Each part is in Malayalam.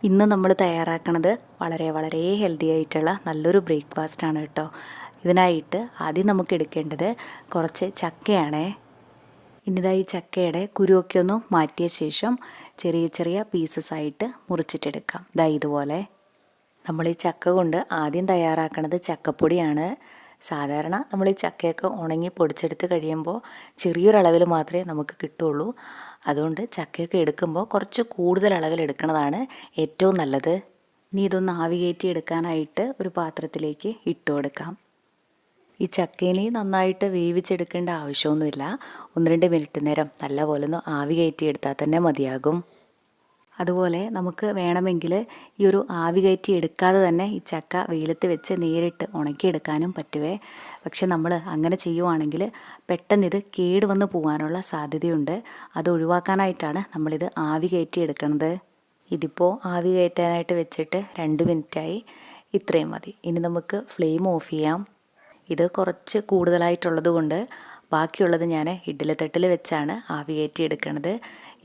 ഇന്ന് നമ്മൾ തയ്യാറാക്കുന്നത് വളരെ ഹെൽത്തി ആയിട്ടുള്ള നല്ലൊരു ബ്രേക്ക്ഫാസ്റ്റാണ് കേട്ടോ. ഇതിനായിട്ട് ആദ്യം നമുക്ക് എടുക്കേണ്ടത് കുറച്ച് ചക്കയാണേ. ഇനിതായി ചക്കയുടെ കുരുവൊക്കെ ഒന്ന് മാറ്റിയ ശേഷം ചെറിയ പീസസ് ആയിട്ട് മുറിച്ചിട്ടെടുക്കാം. ദാ ഇതുപോലെ. നമ്മൾ ഈ ചക്ക കൊണ്ട് ആദ്യം തയ്യാറാക്കുന്നത് ചക്കപ്പൊടിയാണ്. സാധാരണ നമ്മൾ ഈ ചക്കയൊക്കെ ഉണങ്ങി പൊടിച്ചെടുത്ത് കഴിയുമ്പോൾ ചെറിയൊരളവിൽ മാത്രമേ നമുക്ക് കിട്ടുള്ളൂ. അതുകൊണ്ട് ചക്കയൊക്കെ എടുക്കുമ്പോൾ കുറച്ച് കൂടുതൽ അളവിൽ എടുക്കുന്നതാണ് ഏറ്റവും നല്ലത്. ഇനി ഇതൊന്ന് ആവി കയറ്റി എടുക്കാനായിട്ട് ഒരു പാത്രത്തിലേക്ക് ഇട്ട് കൊടുക്കാം. ഈ ചക്കേനെ നന്നായിട്ട് വേവിച്ചെടുക്കേണ്ട ആവശ്യമൊന്നുമില്ല. 1-2 മിനിറ്റ് നേരം നല്ലപോലെ ഒന്ന് ആവി കയറ്റി എടുത്താൽ തന്നെ മതിയാകും. അതുപോലെ നമുക്ക് വേണമെങ്കിൽ ഈ ഒരു ആവി കയറ്റി എടുക്കാതെ തന്നെ ഈ ചക്ക വെയിലത്ത് വെച്ച് നേരിട്ട് ഉണക്കിയെടുക്കാനും പറ്റുവേ. പക്ഷെ നമ്മൾ അങ്ങനെ ചെയ്യുവാണെങ്കിൽ പെട്ടെന്ന് ഇത് കേടുവന്ന് പോകാനുള്ള സാധ്യതയുണ്ട്. അത് ഒഴിവാക്കാനായിട്ടാണ് നമ്മളിത് ആവി കയറ്റി എടുക്കുന്നത്. ഇതിപ്പോൾ ആവി കയറ്റാനായിട്ട് വെച്ചിട്ട് 2 മിനിറ്റായി. ഇത്രയും മതി. ഇനി നമുക്ക് ഫ്ലെയിം ഓഫ് ചെയ്യാം. ഇത് കുറച്ച് കൂടുതലായിട്ടുള്ളത് കൊണ്ട് ബാക്കിയുള്ളത് ഞാൻ ഇഡ്ഡലിത്തട്ടിൽ വെച്ചാണ് ആവി കയറ്റി എടുക്കുന്നത്.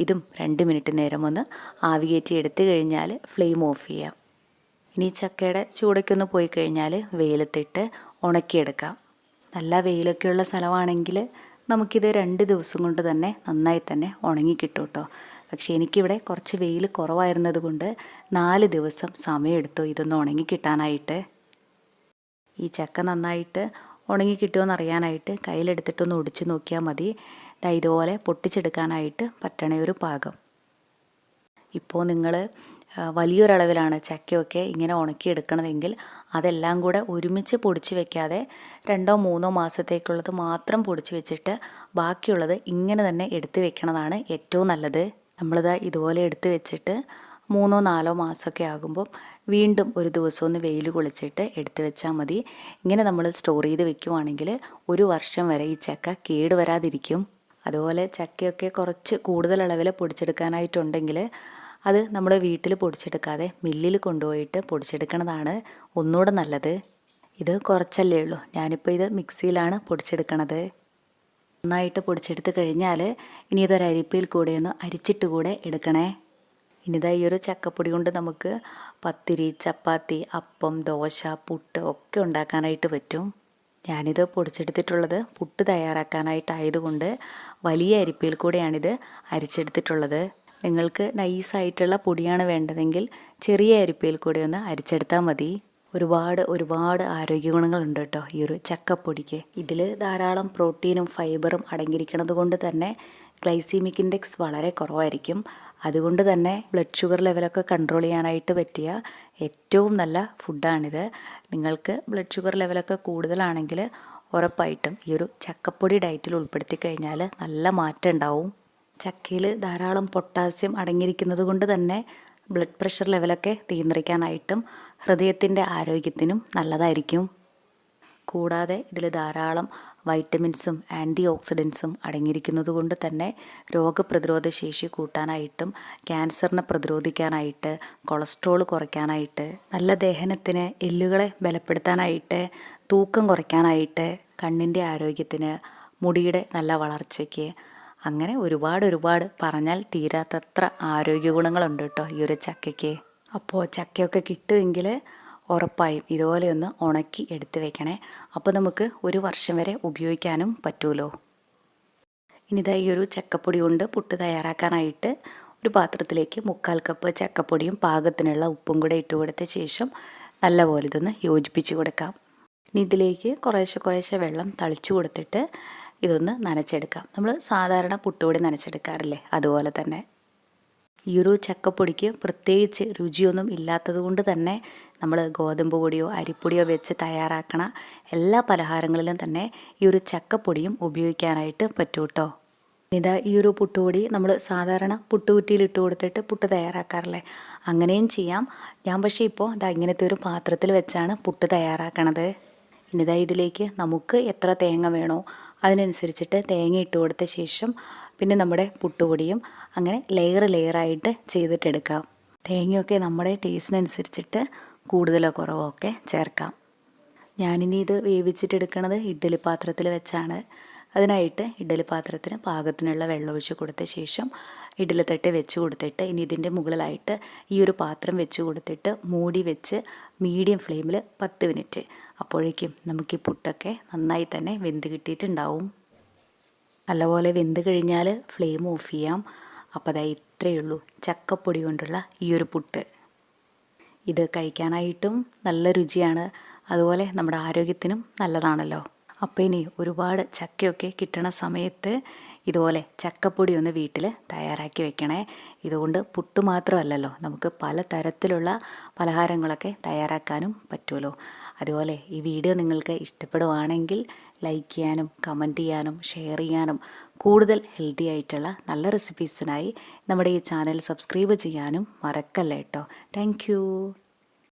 ഇതും 2 മിനിറ്റ് നേരം ഒന്ന് ആവി കയറ്റി എടുത്തു കഴിഞ്ഞാൽ ഫ്ലെയിം ഓഫ് ചെയ്യാം. ഇനി ചക്കയുടെ ചൂടൊക്കെ പോയി കഴിഞ്ഞാൽ വെയിലത്തിട്ട് ഉണക്കിയെടുക്കാം. നല്ല വെയിലൊക്കെയുള്ള സ്ഥലമാണെങ്കിൽ നമുക്കിത് 2 ദിവസം കൊണ്ട് തന്നെ നന്നായി തന്നെ ഉണങ്ങിക്കിട്ടും കേട്ടോ. പക്ഷേ എനിക്കിവിടെ കുറച്ച് വെയിൽ കുറവായിരുന്നത് കൊണ്ട് 4 ദിവസം സമയമെടുത്തു ഇതൊന്ന് ഉണങ്ങിക്കിട്ടാനായിട്ട്. ഈ ചക്ക നന്നായിട്ട് ഉണങ്ങി കിട്ടുമെന്ന് അറിയാനായിട്ട് കയ്യിലെടുത്തിട്ടൊന്ന് ഒടിച്ചു നോക്കിയാൽ മതി. ഇതുപോലെ പൊട്ടിച്ചെടുക്കാനായിട്ട് പറ്റണ ഒരു പാകം. ഇപ്പോൾ നിങ്ങൾ വലിയൊരളവിലാണ് ചക്കയൊക്കെ ഇങ്ങനെ ഉണക്കിയെടുക്കണതെങ്കിൽ അതെല്ലാം കൂടെ ഒരുമിച്ച് പൊടിച്ച് വെക്കാതെ 2-3 മാസത്തേക്കുള്ളത് മാത്രം പൊടിച്ച് വെച്ചിട്ട് ബാക്കിയുള്ളത് ഇങ്ങനെ തന്നെ എടുത്ത് വെക്കണതാണ് ഏറ്റവും നല്ലത്. നമ്മളിത് ഇതുപോലെ എടുത്ത് വെച്ചിട്ട് 3-4 മാസമൊക്കെ ആകുമ്പോൾ വീണ്ടും ഒരു ദിവസം ഒന്ന് വെയിൽ കൊളിച്ചിട്ട് എടുത്ത് വെച്ചാൽ മതി. ഇങ്ങനെ നമ്മൾ സ്റ്റോർ ചെയ്ത് വെക്കുവാണെങ്കിൽ 1 വർഷം വരെ ഈ ചക്ക കേടുവരാതിരിക്കും. അതുപോലെ ചക്കയൊക്കെ കുറച്ച് കൂടുതൽ അളവിൽ പൊടിച്ചെടുക്കാനായിട്ടുണ്ടെങ്കിൽ അത് നമ്മൾ വീട്ടിൽ പൊടിച്ചെടുക്കാതെ മില്ലിൽ കൊണ്ടുപോയിട്ട് പൊടിച്ചെടുക്കണതാണ് ഒന്നുകൂടെ നല്ലത്. ഇത് കുറച്ചല്ലേ ഉള്ളൂ. ഞാനിപ്പോൾ ഇത് മിക്സിയിലാണ് പൊടിച്ചെടുക്കണത്. നന്നായിട്ട് പൊടിച്ചെടുത്ത് കഴിഞ്ഞാൽ ഇനി ഇതൊരു അരിപ്പയിൽ കൂടെ ഒന്ന് അരിച്ചിട്ട് കൂടെ എടുക്കണേ. ഇനിതാ ഈ ഒരു ചക്കപ്പൊടി കൊണ്ട് നമുക്ക് പത്തിരി, ചപ്പാത്തി, അപ്പം, ദോശ, പുട്ട് ഒക്കെ ഉണ്ടാക്കാനായിട്ട് പറ്റും. ഞാനിത് പൊടിച്ചെടുത്തിട്ടുള്ളത് പുട്ട് തയ്യാറാക്കാനായിട്ടായതുകൊണ്ട് വലിയ അരിപ്പയിൽ കൂടെയാണിത് അരിച്ചെടുത്തിട്ടുള്ളത്. നിങ്ങൾക്ക് നൈസായിട്ടുള്ള പൊടിയാണ് വേണ്ടതെങ്കിൽ ചെറിയ അരിപ്പയിൽ കൂടെ ഒന്ന് അരിച്ചെടുത്താൽ മതി. ഒരുപാട് ആരോഗ്യ ഗുണങ്ങളുണ്ട് കേട്ടോ ഈ ഒരു ചക്കപ്പൊടിക്ക്. ഇതിൽ ധാരാളം പ്രോട്ടീനും ഫൈബറും അടങ്ങിയിരിക്കുന്നത് കൊണ്ട് തന്നെ ഗ്ലൈസീമിക് ഇൻഡെക്സ് വളരെ കുറവായിരിക്കും. അതുകൊണ്ട് തന്നെ ബ്ലഡ് ഷുഗർ ലെവലൊക്കെ കൺട്രോൾ ചെയ്യാനായിട്ട് പറ്റിയ ഏറ്റവും നല്ല ഫുഡാണിത്. നിങ്ങൾക്ക് ബ്ലഡ് ഷുഗർ ലെവലൊക്കെ കൂടുതലാണെങ്കിൽ ഉറപ്പായിട്ടും ഈ ഒരു ചക്കപ്പൊടി ഡയറ്റിൽ ഉൾപ്പെടുത്തി കഴിഞ്ഞാൽ നല്ല മാറ്റം ഉണ്ടാവും. ചക്കയിൽ ധാരാളം പൊട്ടാസ്യം അടങ്ങിയിരിക്കുന്നത് കൊണ്ട് തന്നെ ബ്ലഡ് പ്രഷർ ലെവലൊക്കെ നിയന്ത്രിക്കാനായിട്ടും ഹൃദയത്തിൻ്റെ ആരോഗ്യത്തിനും നല്ലതായിരിക്കും. കൂടാതെ ഇതിൽ ധാരാളം വൈറ്റമിൻസും ആൻറ്റി ഓക്സിഡൻസും അടങ്ങിയിരിക്കുന്നത് കൊണ്ട് തന്നെ രോഗപ്രതിരോധ ശേഷി കൂട്ടാനായിട്ടും ക്യാൻസറിനെ പ്രതിരോധിക്കാനായിട്ട് കൊളസ്ട്രോൾ കുറയ്ക്കാനായിട്ട് നല്ല ദഹനത്തിന് എല്ലുകളെ ബലപ്പെടുത്താനായിട്ട് തൂക്കം കുറയ്ക്കാനായിട്ട് കണ്ണിൻ്റെ ആരോഗ്യത്തിന് മുടിയുടെ നല്ല വളർച്ചയ്ക്ക് അങ്ങനെ ഒരുപാട് പറഞ്ഞാൽ തീരാത്തത്ര ആരോഗ്യ ഗുണങ്ങളുണ്ട് കേട്ടോ ഈ ഒരു ചക്കയ്ക്ക്. അപ്പോൾ ചക്കയൊക്കെ കിട്ടുമെങ്കിൽ ഉറപ്പായും ഇതുപോലെ ഒന്ന് ഉണക്കി എടുത്ത് വെക്കണേ. അപ്പോൾ നമുക്ക് 1 വർഷം വരെ ഉപയോഗിക്കാനും പറ്റുമല്ലോ. ഇനിതാ ഈ ഒരു ചക്കപ്പൊടി കൊണ്ട് പുട്ട് തയ്യാറാക്കാനായിട്ട് ഒരു പാത്രത്തിലേക്ക് 3/4 കപ്പ് ചക്കപ്പൊടിയും പാകത്തിനുള്ള ഉപ്പും കൂടെ ഇട്ട് കൊടുത്ത ശേഷം നല്ലപോലെ ഇതൊന്ന് യോജിപ്പിച്ച് കൊടുക്കാം. ഇനി ഇതിലേക്ക് കുറേശ്ശെ വെള്ളം തളിച്ചു കൊടുത്തിട്ട് ഇതൊന്ന് നനച്ചെടുക്കാം. നമ്മൾ സാധാരണ പുട്ടുപൊടി നനച്ചെടുക്കാറില്ലേ അതുപോലെ തന്നെ. ഈ ഒരു ചക്കപ്പൊടിക്ക് പ്രത്യേകിച്ച് രുചിയൊന്നും ഇല്ലാത്തത് കൊണ്ട് തന്നെ നമ്മൾ ഗോതമ്പ് പൊടിയോ അരിപ്പൊടിയോ വെച്ച് തയ്യാറാക്കണ എല്ലാ പലഹാരങ്ങളിലും തന്നെ ഈ ഒരു ചക്കപ്പൊടിയും ഉപയോഗിക്കാനായിട്ട് പറ്റും കേട്ടോ. ഇതാ ഈ ഒരു പുട്ടുപൊടി നമ്മൾ സാധാരണ പുട്ടുകുറ്റിയിൽ ഇട്ട് കൊടുത്തിട്ട് പുട്ട് തയ്യാറാക്കാറില്ലേ അങ്ങനെയും ചെയ്യാം. ഞാൻ പക്ഷേ ഇപ്പോൾ ഇങ്ങനത്തെ ഒരു പാത്രത്തിൽ വെച്ചാണ് പുട്ട് തയ്യാറാക്കണത്. ഇനിതാ ഇതിലേക്ക് നമുക്ക് എത്ര തേങ്ങ വേണോ അതിനനുസരിച്ചിട്ട് തേങ്ങ ഇട്ട് കൊടുത്ത ശേഷം പിന്നെ നമ്മുടെ പുട്ടുപൊടിയും അങ്ങനെ ലെയറായിട്ട് ചെയ്തിട്ടെടുക്കാം. തേങ്ങയൊക്കെ നമ്മുടെ ടേസ്റ്റിനനുസരിച്ചിട്ട് കൂടുതലോ കുറവോ ഒക്കെ ചേർക്കാം. ഞാനിനി ഇത് വേവിച്ചിട്ടെടുക്കണത് ഇഡ്ഡലി പാത്രത്തിൽ വെച്ചാണ്. അതിനായിട്ട് ഇഡ്ഡലി പാത്രത്തിന് പാകത്തിനുള്ള വെള്ളം ഒഴിച്ച് കൊടുത്ത ശേഷം ഇഡ്ഡലി തട്ട് വെച്ച് കൊടുത്തിട്ട് ഇനി ഇതിൻ്റെ മുകളിലായിട്ട് ഈ ഒരു പാത്രം വെച്ച് കൊടുത്തിട്ട് മൂടി വെച്ച് മീഡിയം ഫ്ലെയിമിൽ 10 മിനിറ്റ്. അപ്പോഴേക്കും നമുക്ക് ഈ പുട്ടൊക്കെ നന്നായി തന്നെ വെന്ത് കിട്ടിയിട്ടുണ്ടാവും. നല്ലപോലെ വെന്ത് കഴിഞ്ഞാൽ ഫ്ലെയിം ഓഫ് ചെയ്യാം. അപ്പോൾ അതാ ഇത്രയേ ഉള്ളൂ ചക്കപ്പൊടി കൊണ്ടുള്ള ഈ ഒരു പുട്ട്. ഇത് കഴിക്കാനായിട്ടും നല്ല രുചിയാണ്, അതുപോലെ നമ്മുടെ ആരോഗ്യത്തിനും നല്ലതാണല്ലോ. അപ്പോൾ ഇനി ഒരുപാട് ചക്കയൊക്കെ കിട്ടണ സമയത്ത് ഇതുപോലെ ചക്കപ്പൊടി ഒന്ന് വീട്ടിൽ തയ്യാറാക്കി വെക്കണേ. ഇതുകൊണ്ട് പുട്ട് മാത്രമല്ലല്ലോ, നമുക്ക് പല തരത്തിലുള്ള പലഹാരങ്ങളൊക്കെ തയ്യാറാക്കാനും പറ്റുമല്ലോ. അതുപോലെ ഈ വീഡിയോ നിങ്ങൾക്ക് ഇഷ്ടപ്പെടുവാണെങ്കിൽ ലൈക്ക് ചെയ്യാനും കമൻറ്റ് ചെയ്യാനും ഷെയർ ചെയ്യാനും കൂടുതൽ ഹെൽത്തി ആയിട്ടുള്ള നല്ല റെസിപ്പീസിനായി നമ്മുടെ ഈ ചാനൽ സബ്സ്ക്രൈബ് ചെയ്യാനും മറക്കല്ലേ കേട്ടോ. താങ്ക്